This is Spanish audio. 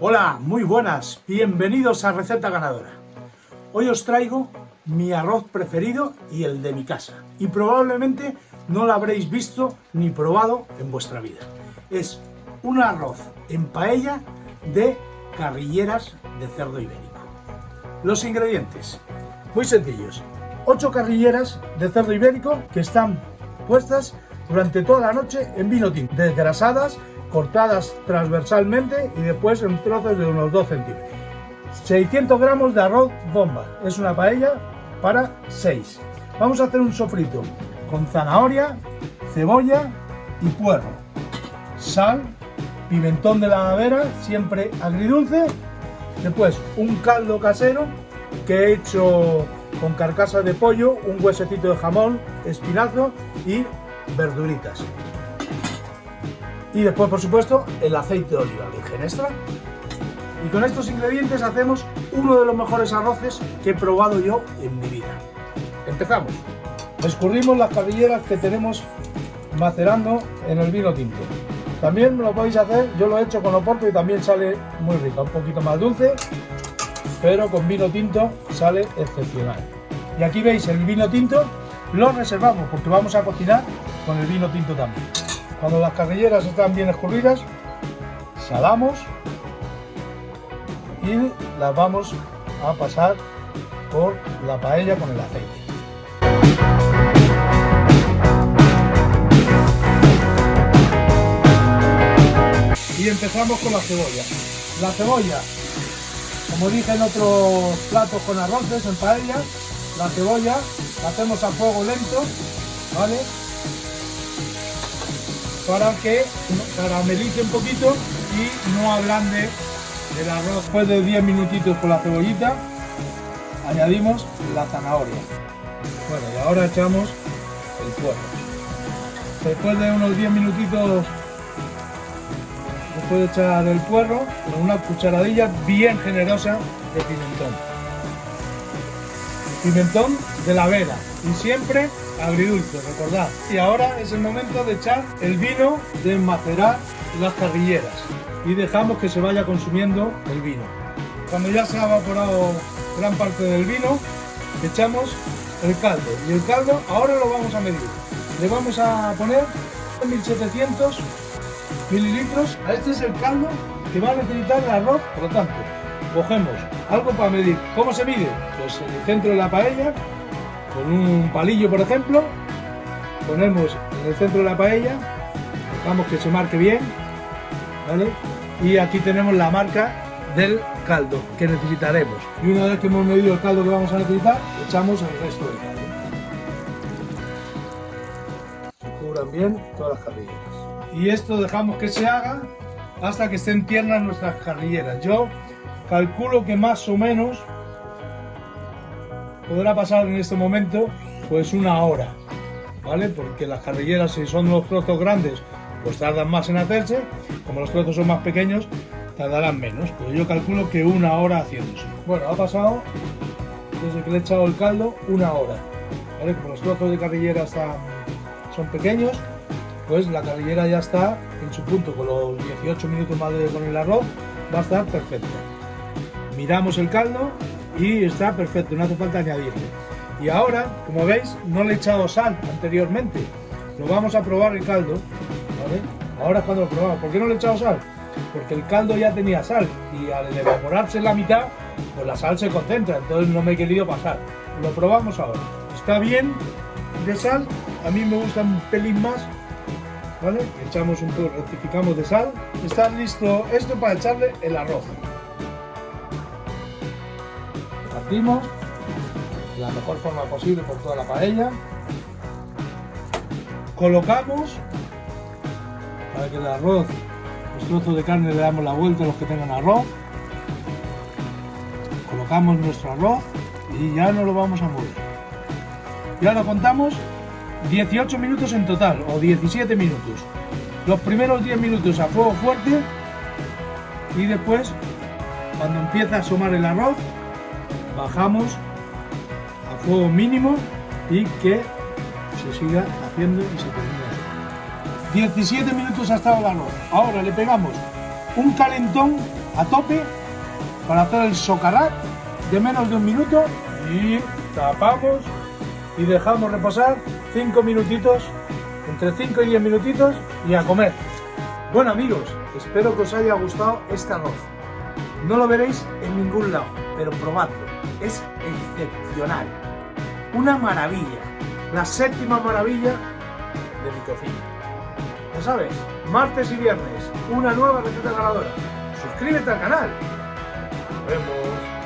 Hola, muy buenas, bienvenidos a Receta Ganadora. Hoy os traigo mi arroz preferido y el de mi casa. Y probablemente no lo habréis visto ni probado en vuestra vida. Es un arroz en paella de carrilleras de cerdo ibérico. Los ingredientes, muy sencillos. 8 carrilleras de cerdo ibérico que están puestas durante toda la noche en vino tinto, desgrasadas, cortadas transversalmente y después en trozos de unos 2 centímetros. 600 gramos de arroz bomba, es una paella para 6. Vamos a hacer un sofrito con zanahoria, cebolla y puerro, sal, pimentón de la Vera, siempre agridulce. Después un caldo casero que he hecho con carcasa de pollo, un huesecito de jamón, espinazo y verduritas. Y después, por supuesto, el aceite de oliva virgen extra. Y con estos ingredientes hacemos uno de los mejores arroces que he probado yo en mi vida. Empezamos. Escurrimos las carrilleras que tenemos macerando en el vino tinto. También lo podéis hacer, yo lo he hecho con oporto y también sale muy rica, un poquito más dulce, pero con vino tinto sale excepcional. Y aquí veis el vino tinto, lo reservamos porque vamos a cocinar con el vino tinto también. Cuando las carrilleras están bien escurridas, salamos y las vamos a pasar por la paella con el aceite. Y empezamos con la cebolla. La cebolla, como dije en otros platos con arroces, en paella, la cebolla la hacemos a fuego lento, ¿vale? Para que caramelice un poquito y no ablande el arroz. Después de 10 minutitos con la cebollita, añadimos la zanahoria. Bueno, y ahora echamos el puerro. Después de unos 10 minutitos, después de echar el puerro, con una cucharadilla bien generosa de pimentón. Pimentón de la Vera y siempre agridulce, recordad. Y ahora es el momento de echar el vino, de macerar las carrilleras y dejamos que se vaya consumiendo el vino. Cuando ya se ha evaporado gran parte del vino, echamos el caldo y el caldo ahora lo vamos a medir. Le vamos a poner 1700 mililitros. Este es el caldo que va a necesitar el arroz, por lo tanto cogemos algo para medir. ¿Cómo se mide? Pues en el centro de la paella, con un palillo por ejemplo, ponemos en el centro de la paella, dejamos que se marque bien, ¿vale? Y aquí tenemos la marca del caldo que necesitaremos. Y una vez que hemos medido el caldo que vamos a necesitar, echamos el resto del caldo. Se cubran bien todas las carrilleras. Y esto dejamos que se haga hasta que estén tiernas nuestras carrilleras. Yo calculo que más o menos podrá pasar en este momento pues una hora, ¿vale? Porque las carrilleras, si son los trozos grandes, pues tardan más en hacerse. Como los trozos son más pequeños, tardarán menos. Pero yo calculo que una hora haciéndose. Bueno, ha pasado, desde que le he echado el caldo, una hora, ¿vale? Como los trozos de carrillera son pequeños, pues la carrillera ya está en su punto. Con los 18 minutos más con el arroz va a estar perfecta. Miramos el caldo y está perfecto, no hace falta añadirle. Y ahora, como veis, no le he echado sal anteriormente. Lo vamos a probar el caldo, ¿vale? Ahora es cuando lo probamos. ¿Por qué no le he echado sal? Porque el caldo ya tenía sal y al evaporarse la mitad, pues la sal se concentra, entonces no me he querido pasar. Lo probamos ahora. Está bien de sal, a mí me gusta un pelín más, ¿vale? Echamos un poco, rectificamos de sal. Está listo esto para echarle el arroz. Partimos de la mejor forma posible por toda la paella. Colocamos para que el arroz, los trozos de carne le damos la vuelta a los que tengan arroz. Colocamos nuestro arroz y ya no lo vamos a mover. Y ahora contamos 18 minutos en total, o 17 minutos. Los primeros 10 minutos a fuego fuerte y después, cuando empieza a asomar el arroz, bajamos a fuego mínimo y que se siga haciendo y se termine. 17 minutos ha estado el arroz. Ahora le pegamos un calentón a tope para hacer el socarrat de menos de 1 minuto y tapamos y dejamos reposar 5 minutitos, entre 5 y 10 minutitos y a comer. Bueno amigos, espero que os haya gustado este arroz. No lo veréis en ningún lado, pero probadlo, es excepcional. Una maravilla, la 7ª maravilla de mi cocina. Ya sabes, martes y viernes, una nueva receta ganadora. Suscríbete al canal. Nos vemos.